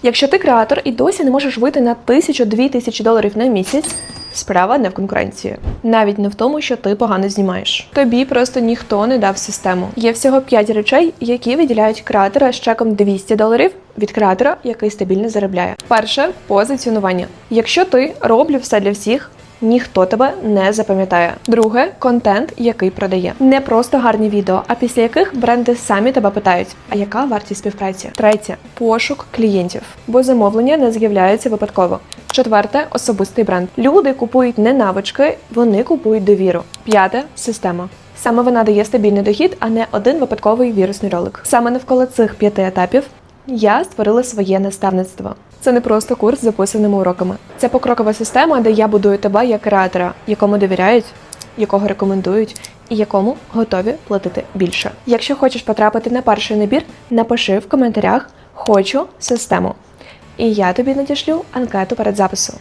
Якщо ти креатор і досі не можеш вийти на $1000–2000 на місяць, справа не в конкуренції. Навіть не в тому, що ти погано знімаєш. Тобі просто ніхто не дав систему. Є всього 5 речей, які виділяють креатора з чеком $200 від креатора, який стабільно заробляє. Перше – позиціонування. Якщо ти роблю все для всіх, ніхто тебе не запам'ятає. Друге – контент, який продає. Не просто гарні відео, а після яких бренди самі тебе питають, а яка вартість співпраці? Третє – пошук клієнтів, бо замовлення не з'являються випадково. Четверте – особистий бренд. Люди купують не навички, вони купують довіру. П'яте – система. Саме вона дає стабільний дохід, а не один випадковий вірусний ролик. Саме навколо цих 5 етапів я створила своє наставництво. Це не просто курс з записаними уроками. Це покрокова система, де я будую тебе як креатора, якому довіряють, якого рекомендують і якому готові платити більше. Якщо хочеш потрапити на перший набір, напиши в коментарях «Хочу систему». І я тобі надішлю анкету перед записом.